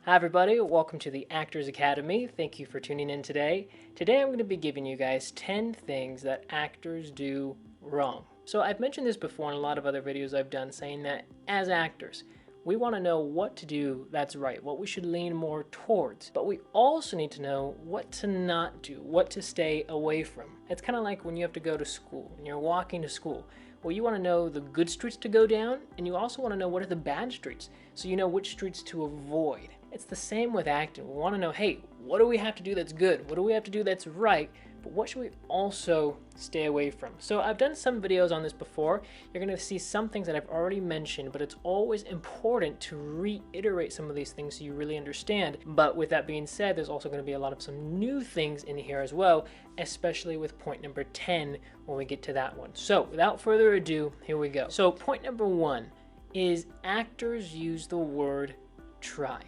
Hi everybody, welcome to the Actors Academy. Thank you for tuning in today. Today I'm going to be giving you guys 10 things that actors do wrong. So I've mentioned this before in a lot of other videos I've done, saying that as actors, we want to know what to do that's right, what we should lean more towards, but we also need to know what to not do, what to stay away from. It's kind of like when you have to go to school, when you're walking to school. Well, you want to know the good streets to go down, and you also want to know what are the bad streets, so you know which streets to avoid. It's the same with acting. We want to know, hey, what do we have to do that's good? What do we have to do that's right? But what should we also stay away from? So I've done some videos on this before. You're going to see some things that I've already mentioned, but it's always important to reiterate some of these things so you really understand. But with that being said, there's also going to be a lot of some new things in here as well, especially with point number 10 when we get to that one. So without further ado, here we go. So point number 1 is actors use the word try.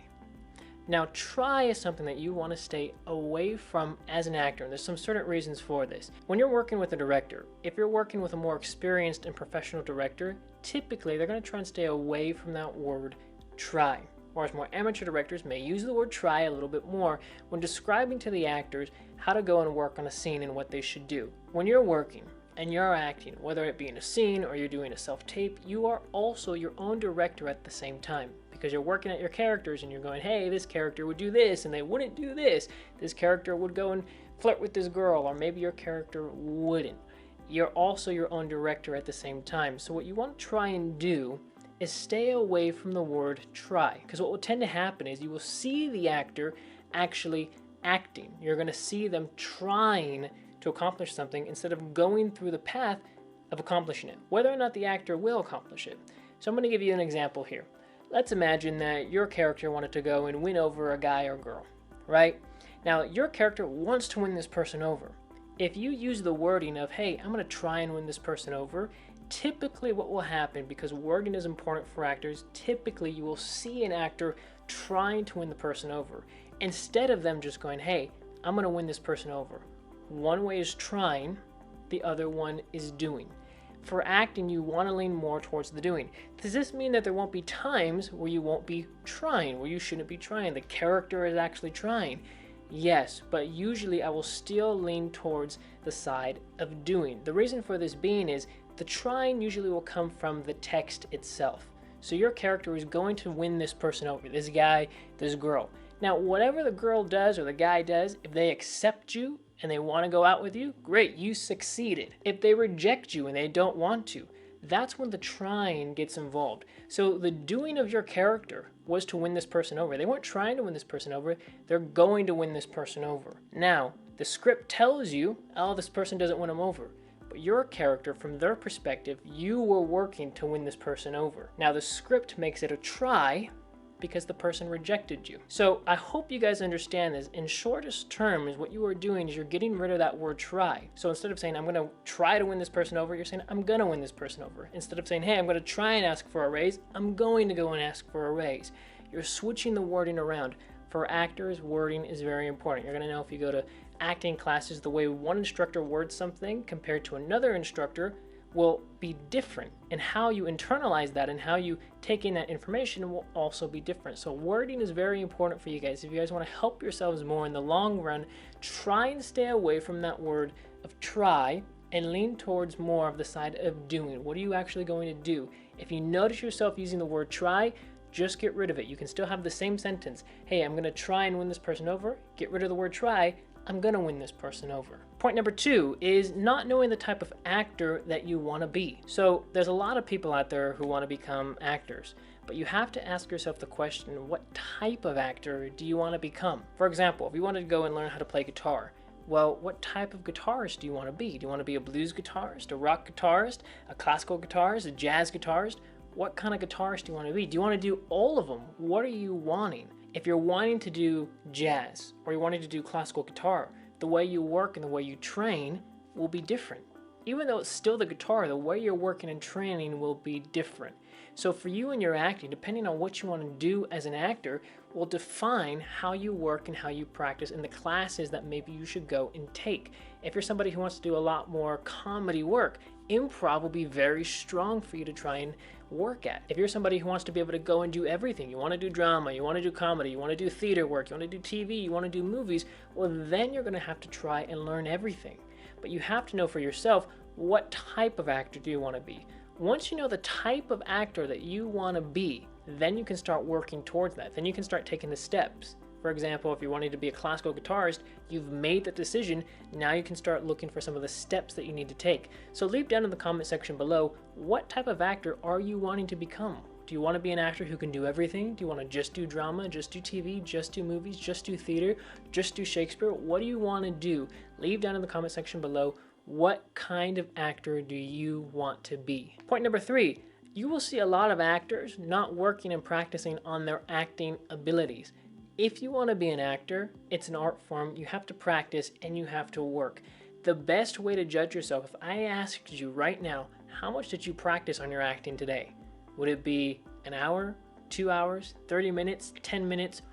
Now, try is something that you want to stay away from as an actor, and there's some certain reasons for this. When you're working with a director, if you're working with a more experienced and professional director, typically they're going to try and stay away from that word try. Whereas more amateur directors may use the word try a little bit more when describing to the actors how to go and work on a scene and what they should do. When you're working and you're acting, whether it be in a scene or you're doing a self-tape, you are also your own director at the same time. Because you're working at your characters and you're going, hey, this character would do this and they wouldn't do this. This character would go and flirt with this girl, or maybe your character wouldn't. You're also your own director at the same time. So what you want to try and do is stay away from the word try. Because what will tend to happen is you will see the actor actually acting. You're going to see them trying to accomplish something instead of going through the path of accomplishing it, whether or not the actor will accomplish it. So I'm going to give you an example here. Let's imagine that your character wanted to go and win over a guy or girl, right? Now, your character wants to win this person over. If you use the wording of, hey, I'm going to try and win this person over, typically what will happen, because wording is important for actors, typically you will see an actor trying to win the person over, instead of them just going, hey, I'm going to win this person over. One way is trying, the other one is doing. For acting, you want to lean more towards the doing. Does this mean that there won't be times where you won't be trying, where you shouldn't be trying? The character is actually trying. Yes, but usually I will still lean towards the side of doing. The reason for this being is the trying usually will come from the text itself. So your character is going to win this person over, this guy, this girl. Now, whatever the girl does or the guy does, if they accept you and they want to go out with you, great, you succeeded. If they reject you and they don't want to, that's when the trying gets involved. So the doing of your character was to win this person over. They weren't trying to win this person over, they're going to win this person over. Now, the script tells you, oh, this person doesn't win them over. But your character, from their perspective, you were working to win this person over. Now, the script makes it a try, because the person rejected you. So I hope you guys understand this. In shortest terms, what you are doing is you're getting rid of that word try. So instead of saying, I'm going to try to win this person over, you're saying, I'm going to win this person over. Instead of saying, hey, I'm going to try and ask for a raise, I'm going to go and ask for a raise. You're switching the wording around. For actors, wording is very important. You're going to know if you go to acting classes, the way one instructor words something compared to another instructor will be different, and how you internalize that and how you take in that information will also be different. So wording is very important for you guys. If you guys want to help yourselves more in the long run, try and stay away from that word of try and lean towards more of the side of doing. What are you actually going to do? If you notice yourself using the word try, just get rid of it. You can still have the same sentence. Hey, I'm going to try and win this person over. Get rid of the word try. I'm going to win this person over. Point number 2 is not knowing the type of actor that you want to be. So there's a lot of people out there who want to become actors, but you have to ask yourself the question, what type of actor do you want to become? For example, if you wanted to go and learn how to play guitar, well, what type of guitarist do you want to be? Do you want to be a blues guitarist, a rock guitarist, a classical guitarist, a jazz guitarist? What kind of guitarist do you want to be? Do you want to do all of them? What are you wanting? If you're wanting to do jazz or you're wanting to do classical guitar, the way you work and the way you train will be different. Even though it's still the guitar, the way you're working and training will be different. So for you and your acting, depending on what you want to do as an actor, will define how you work and how you practice in the classes that maybe you should go and take. If you're somebody who wants to do a lot more comedy work, improv will be very strong for you to try and work at. If you're somebody who wants to be able to go and do everything, you want to do drama, you want to do comedy, you want to do theater work, you want to do TV, you want to do movies, well then you're going to have to try and learn everything. But you have to know for yourself, what type of actor do you want to be? Once you know the type of actor that you want to be, then you can start working towards that. Then you can start taking the steps. For example, if you're wanting to be a classical guitarist, you've made that decision. Now you can start looking for some of the steps that you need to take. So leave down in the comment section below, what type of actor are you wanting to become? Do you want to be an actor who can do everything? Do you want to just do drama, just do TV, just do movies, just do theater, just do Shakespeare? What do you want to do? Leave down in the comment section below, what kind of actor do you want to be? Point number 3, you will see a lot of actors not working and practicing on their acting abilities. If you want to be an actor, it's an art form, you have to practice and you have to work. The best way to judge yourself, if I asked you right now, how much did you practice on your acting today? Would it be an hour, 2 hours, 30 minutes, 10 minutes,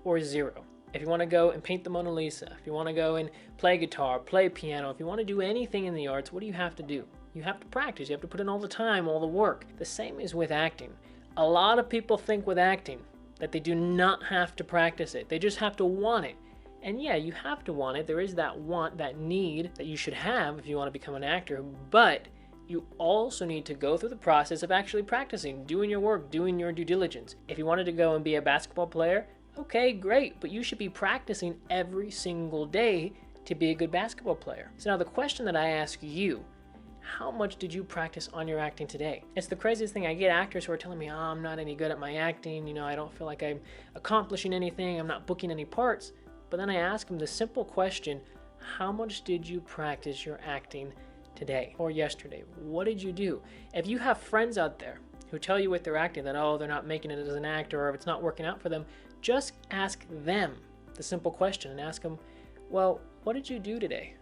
or 0? If you want to go and paint the Mona Lisa, if you want to go and play guitar, play piano, if you want to do anything in the arts, what do you have to do? You have to practice. You have to put in all the time, all the work. The same is with acting. A lot of people think with acting that they do not have to practice it. They just have to want it. And yeah, you have to want it. There is that want, that need that you should have if you want to become an actor, but you also need to go through the process of actually practicing, doing your work, doing your due diligence. If you wanted to go and be a basketball player, okay, great, but you should be practicing every single day to be a good basketball player. So now the question that I ask you, how much did you practice on your acting today? It's the craziest thing. I get actors who are telling me, oh, I'm not any good at my acting, I don't feel like I'm accomplishing anything, I'm not booking any parts. But then I ask them the simple question, how much did you practice your acting today or yesterday? What did you do? If you have friends out there who tell you with their acting that, oh, they're not making it as an actor, or if it's not working out for them, just ask them the simple question and ask them, well, what did you do today?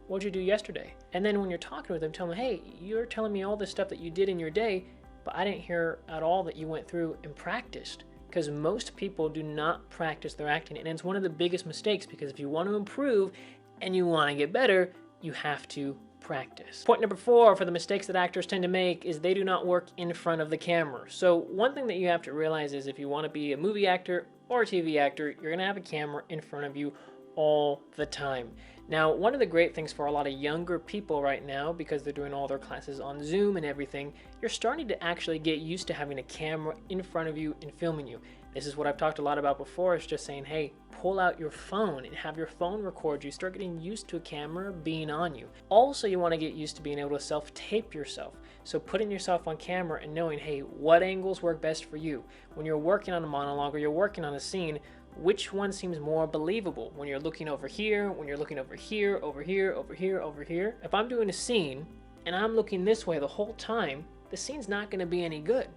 What did you do yesterday? And then when you're talking with them, tell them, hey, you're telling me all this stuff that you did in your day, but I didn't hear at all that you went through and practiced. Because most people do not practice their acting, and it's one of the biggest mistakes, because if you want to improve and you want to get better, you have to practice. Point number 4 for the mistakes that actors tend to make is they do not work in front of the camera. So one thing that you have to realize is if you want to be a movie actor or a TV actor, you're going to have a camera in front of you all the time. Now, one of the great things for a lot of younger people right now, because they're doing all their classes on Zoom and everything, you're starting to actually get used to having a camera in front of you and filming you. This is what I've talked a lot about before. It's just saying, hey, pull out your phone and have your phone record you. Start getting used to a camera being on you. Also, you want to get used to being able to self-tape yourself. So putting yourself on camera and knowing, hey, what angles work best for you? When you're working on a monologue or you're working on a scene, which one seems more believable? When you're looking over here, when you're looking over here, over here, over here, over here. If I'm doing a scene and I'm looking this way the whole time, the scene's not going to be any good.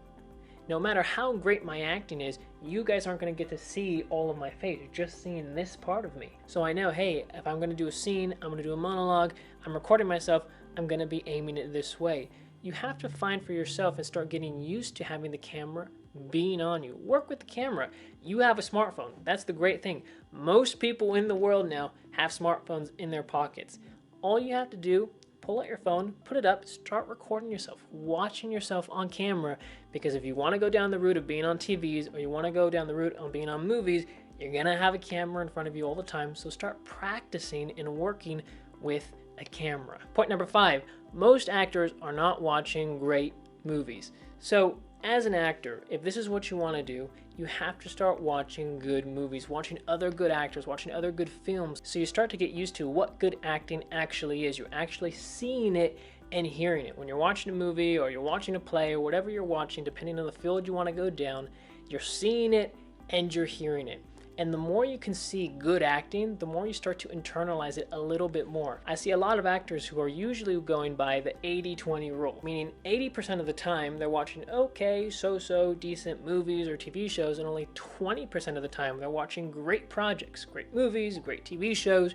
No matter how great my acting is, you guys aren't going to get to see all of my face, just seeing this part of me. So I know, hey, if I'm going to do a scene, I'm going to do a monologue, I'm recording myself, I'm going to be aiming it this way. You have to find for yourself and start getting used to having the camera being on you. Work with the camera. You have a smartphone. That's the great thing. Most people in the world now have smartphones in their pockets. All you have to do, pull out your phone, put it up, start recording yourself, watching yourself on camera, because if you want to go down the route of being on TVs or you want to go down the route of being on movies, you're going to have a camera in front of you all the time. So start practicing and working with a camera. Point number 5, most actors are not watching great movies. So as an actor, if this is what you want to do, you have to start watching good movies, watching other good actors, watching other good films. So you start to get used to what good acting actually is. You're actually seeing it and hearing it. When you're watching a movie or you're watching a play or whatever you're watching, depending on the field you want to go down, you're seeing it and you're hearing it. And the more you can see good acting, the more you start to internalize it a little bit more. I see a lot of actors who are usually going by the 80-20 rule, meaning 80% of the time they're watching okay, so-so, decent movies or TV shows, and only 20% of the time they're watching great projects, great movies, great TV shows.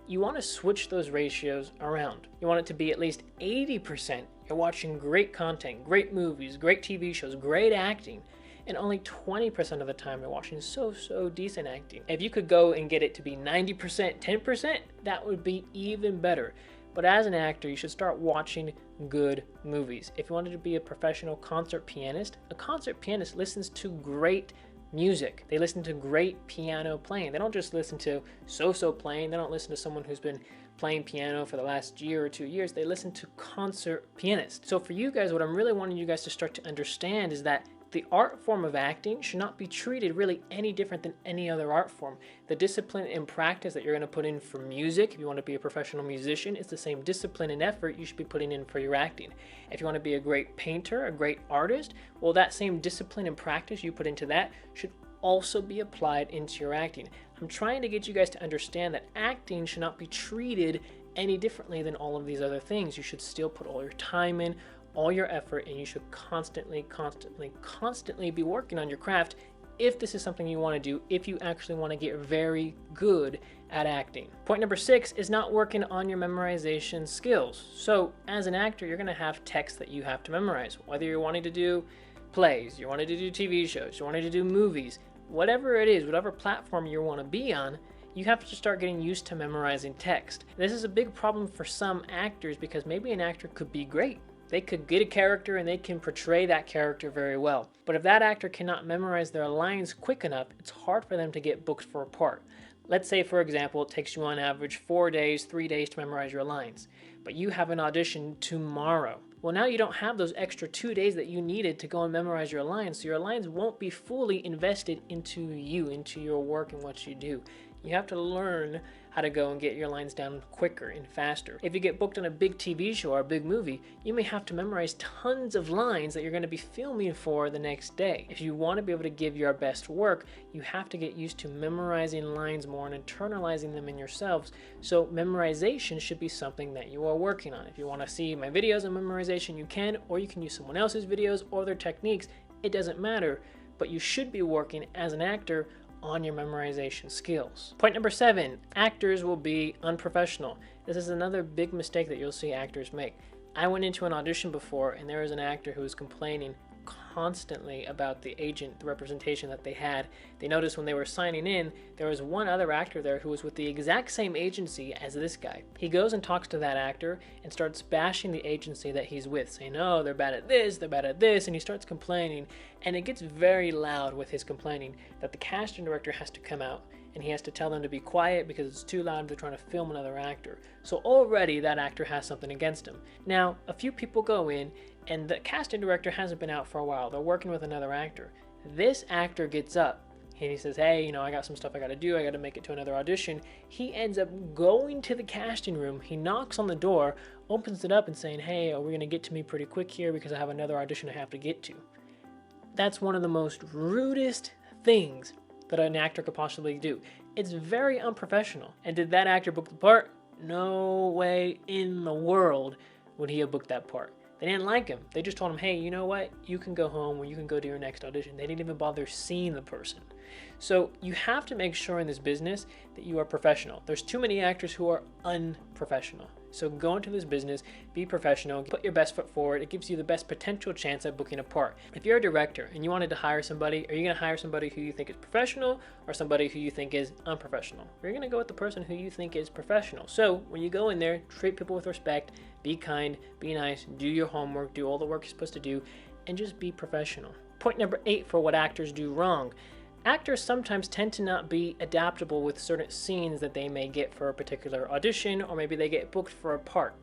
You want to switch those ratios around. You want it to be at least 80% you're watching great content, great movies, great TV shows, great acting, and only 20% of the time they're watching so decent acting. If you could go and get it to be 90%, 10%, that would be even better. But as an actor, you should start watching good movies. If you wanted to be a professional concert pianist, a concert pianist listens to great music. They listen to great piano playing. They don't just listen to so-so playing. They don't listen to someone who's been playing piano for the last year or 2 years. They listen to concert pianists. So for you guys, what I'm really wanting you guys to start to understand is that the art form of acting should not be treated really any different than any other art form. The discipline and practice that you're going to put in for music, if you want to be a professional musician, it's the same discipline and effort you should be putting in for your acting. If you want to be a great painter, a great artist, well, that same discipline and practice you put into that should also be applied into your acting. I'm trying to get you guys to understand that acting should not be treated any differently than all of these other things. You should still put all your time in, all your effort, and you should constantly be working on your craft if this is something you want to do, if you actually want to get very good at acting. Point number 6 is not working on your memorization skills. So as an actor, you're going to have text that you have to memorize, whether you're wanting to do plays, you're wanting to do TV shows, you're wanting to do movies, whatever it is, whatever platform you want to be on, you have to start getting used to memorizing text. This is a big problem for some actors because maybe an actor could be great. They could get a character and they can portray that character very well. But if that actor cannot memorize their lines quick enough, it's hard for them to get booked for a part. Let's say, for example, it takes you on average 4 days, 3 days to memorize your lines, but you have an audition tomorrow. Well, now you don't have those extra 2 days that you needed to go and memorize your lines, so your lines won't be fully invested into you, into your work and what you do. You have to learn how to go and get your lines down quicker and faster. If you get booked on a big TV show or a big movie, you may have to memorize tons of lines that you're going to be filming for the next day. If you want to be able to give your best work, you have to get used to memorizing lines more and internalizing them in yourselves. So memorization should be something that you are working on. If you want to see my videos on memorization, you can, or you can use someone else's videos or their techniques. It doesn't matter, but you should be working as an actor on your memorization skills. Point number 7, actors will be unprofessional. This is another big mistake that you'll see actors make. I went into an audition before and there was an actor who was complaining constantly about the agent, the representation that they had. They noticed when they were signing in, there was one other actor there who was with the exact same agency as this guy. He goes and talks to that actor and starts bashing the agency that he's with, saying, oh, they're bad at this, and he starts complaining, and it gets very loud with his complaining that the casting director has to come out and he has to tell them to be quiet because it's too loud, they're trying to film another actor. So already that actor has something against him. Now, a few people go in and the casting director hasn't been out for a while. They're working with another actor. This actor gets up and he says, hey, you know, I got some stuff I got to do. I got to make it to another audition. He ends up going to the casting room. He knocks on the door, opens it up and saying, hey, we're going to get to me pretty quick here because I have another audition I have to get to. That's one of the most rudest things that an actor could possibly do. It's very unprofessional. And did that actor book the part? No way in the world would he have booked that part. They didn't like him. They just told him, hey, you know what? You can go home or you can go to your next audition. They didn't even bother seeing the person. So you have to make sure in this business that you are professional. There's too many actors who are unprofessional. So go into this business, be professional, put your best foot forward. It gives you the best potential chance at booking a part. If you're a director and you wanted to hire somebody, are you going to hire somebody who you think is professional or somebody who you think is unprofessional? You're going to go with the person who you think is professional. So when you go in there, treat people with respect, be kind, be nice, do your homework, do all the work you're supposed to do, and just be professional. Point number 8 for what actors do wrong. Actors sometimes tend to not be adaptable with certain scenes that they may get for a particular audition, or maybe they get booked for a part.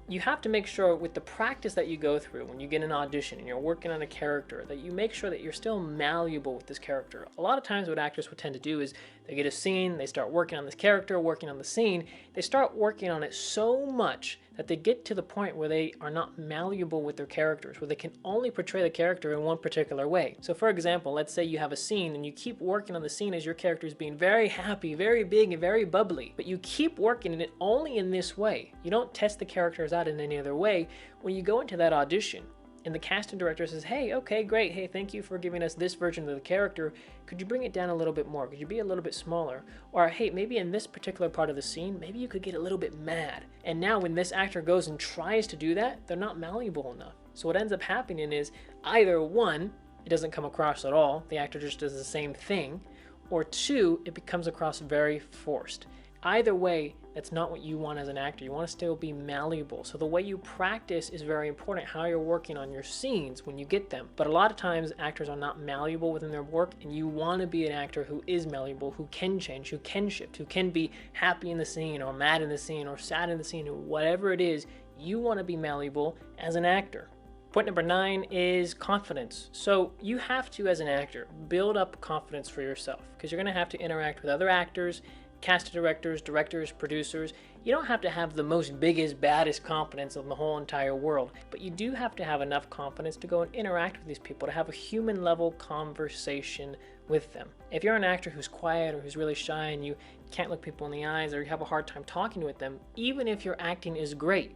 You have to make sure with the practice that you go through when you get an audition and you're working on a character that you make sure that you're still malleable with this character. A lot of times what actors would tend to do is they get a scene, they start working on this character, working on the scene, they start working on it so much that they get to the point where they are not malleable with their characters, where they can only portray the character in one particular way. So for example, let's say you have a scene and you keep working on the scene as your character is being very happy, very big, and very bubbly, but you keep working in it only in this way. You don't test the characters out in any other way. When you go into that audition and the casting director says, hey, okay, great, hey, thank you for giving us this version of the character, could you bring it down a little bit more? Could you be a little bit smaller? Or hey, maybe in this particular part of the scene, maybe you could get a little bit mad. And now when this actor goes and tries to do that, they're not malleable enough. So what ends up happening is either one, it doesn't come across at all, the actor just does the same thing, or 2, it becomes across very forced. Either way, that's not what you want as an actor. You want to still be malleable. So the way you practice is very important, how you're working on your scenes when you get them. But a lot of times actors are not malleable within their work, and you want to be an actor who is malleable, who can change, who can shift, who can be happy in the scene or mad in the scene or sad in the scene, or whatever it is, you want to be malleable as an actor. Point number 9 is confidence. So you have to, as an actor, build up confidence for yourself, because you're going to have to interact with other actors, casting directors, producers. You don't have to have the most biggest, baddest confidence in the whole entire world, but you do have to have enough confidence to go and interact with these people, to have a human level conversation with them. If you're an actor who's quiet or who's really shy and you can't look people in the eyes, or you have a hard time talking with them, even if your acting is great,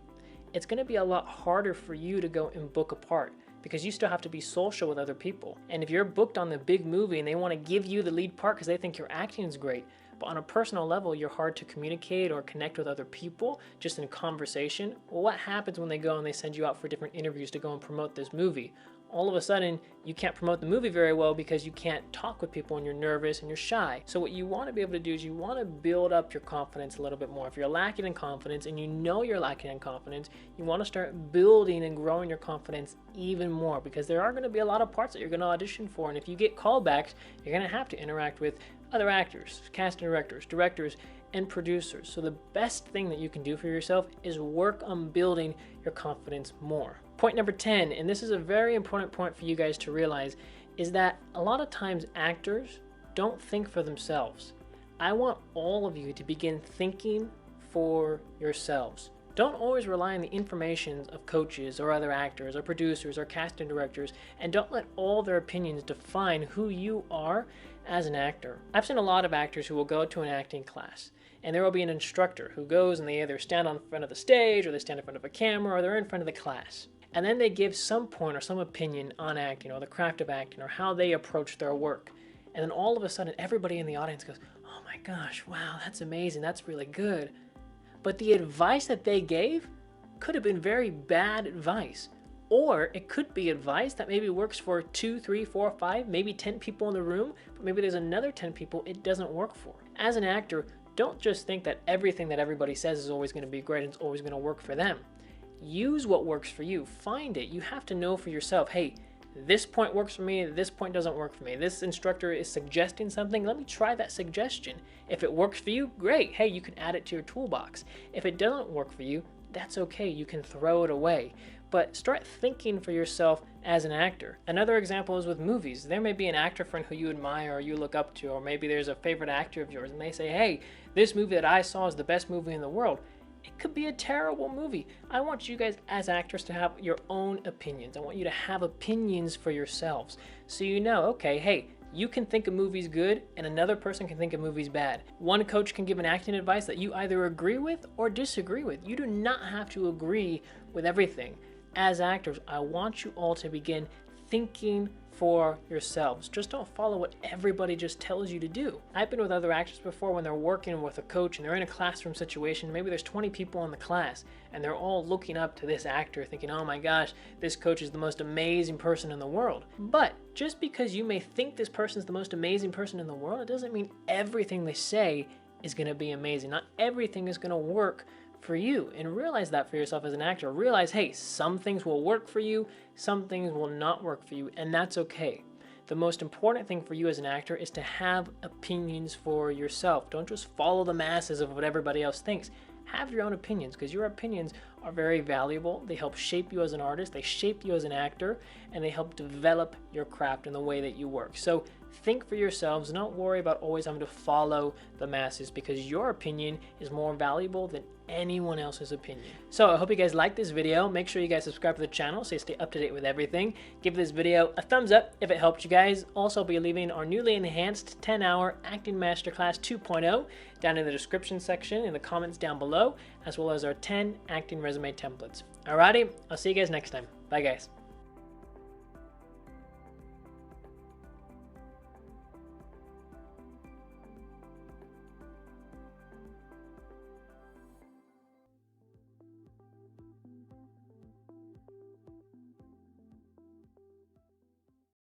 it's going to be a lot harder for you to go and book a part, because you still have to be social with other people. And if you're booked on the big movie and they want to give you the lead part because they think your acting is great, but on a personal level, you're hard to communicate or connect with other people just in conversation, well, what happens when they go and they send you out for different interviews to go and promote this movie? All of a sudden, you can't promote the movie very well because you can't talk with people and you're nervous and you're shy. So what you want to be able to do is you want to build up your confidence a little bit more. If you're lacking in confidence and you know you're lacking in confidence, you want to start building and growing your confidence even more, because there are going to be a lot of parts that you're going to audition for, and if you get callbacks, you're going to have to interact with other actors, casting directors, and producers. So the best thing that you can do for yourself is work on building your confidence more. Point number 10, and this is a very important point for you guys to realize, is that a lot of times actors don't think for themselves. I want all of you to begin thinking for yourselves. Don't always rely on the information of coaches or other actors or producers or casting directors, and don't let all their opinions define who you are as an actor. I've seen a lot of actors who will go to an acting class, and there will be an instructor who goes and they either stand on front of the stage, or they stand in front of a camera, or they're in front of the class. And then they give some point or some opinion on acting, or the craft of acting, or how they approach their work. And then all of a sudden, everybody in the audience goes, "Oh my gosh, wow, that's amazing, that's really good." But the advice that they gave could have been very bad advice. Or it could be advice that maybe works for 2, 3, 4, 5, maybe 10 people in the room, but maybe there's another 10 people it doesn't work for. As an actor, don't just think that everything that everybody says is always going to be great and it's always going to work for them. Use what works for you. Find it. You have to know for yourself, hey, this point works for me, this point doesn't work for me. This instructor is suggesting something, let me try that suggestion. If it works for you, great. Hey, you can add it to your toolbox. If it doesn't work for you, that's okay. You can throw it away. But start thinking for yourself as an actor. Another example is with movies. There may be an actor friend who you admire or you look up to, or maybe there's a favorite actor of yours and they say, hey, this movie that I saw is the best movie in the world. It could be a terrible movie. I want you guys as actors to have your own opinions. I want you to have opinions for yourselves. So you know, okay, hey, you can think a movie's good and another person can think a movie's bad. One coach can give an acting advice that you either agree with or disagree with. You do not have to agree with everything. As actors, I want you all to begin thinking for yourselves. Just don't follow what everybody just tells you to do. I've been with other actors before when they're working with a coach and they're in a classroom situation. Maybe there's 20 people in the class and they're all looking up to this actor thinking, oh my gosh, this coach is the most amazing person in the world. But just because you may think this person's the most amazing person in the world, it doesn't mean everything they say is going to be amazing. Not everything is going to work for you, and realize that for yourself as an actor. Realize, hey, some things will work for you, some things will not work for you, and that's okay. The most important thing for you as an actor is to have opinions for yourself. Don't just follow the masses of what everybody else thinks. Have your own opinions, because your opinions are very valuable. They help shape you as an artist, they shape you as an actor, and they help develop your craft and the way that you work. So think for yourselves. Don't worry about always having to follow the masses, because your opinion is more valuable than anyone else's opinion. So I hope you guys liked this video. Make sure you guys subscribe to the channel so you stay up to date with everything. Give this video a thumbs up if it helped you guys. Also, I'll be leaving our newly enhanced 10-hour Acting Masterclass 2.0 down in the description section in the comments down below, as well as our 10 acting resume templates. Alrighty, I'll see you guys next time. Bye guys.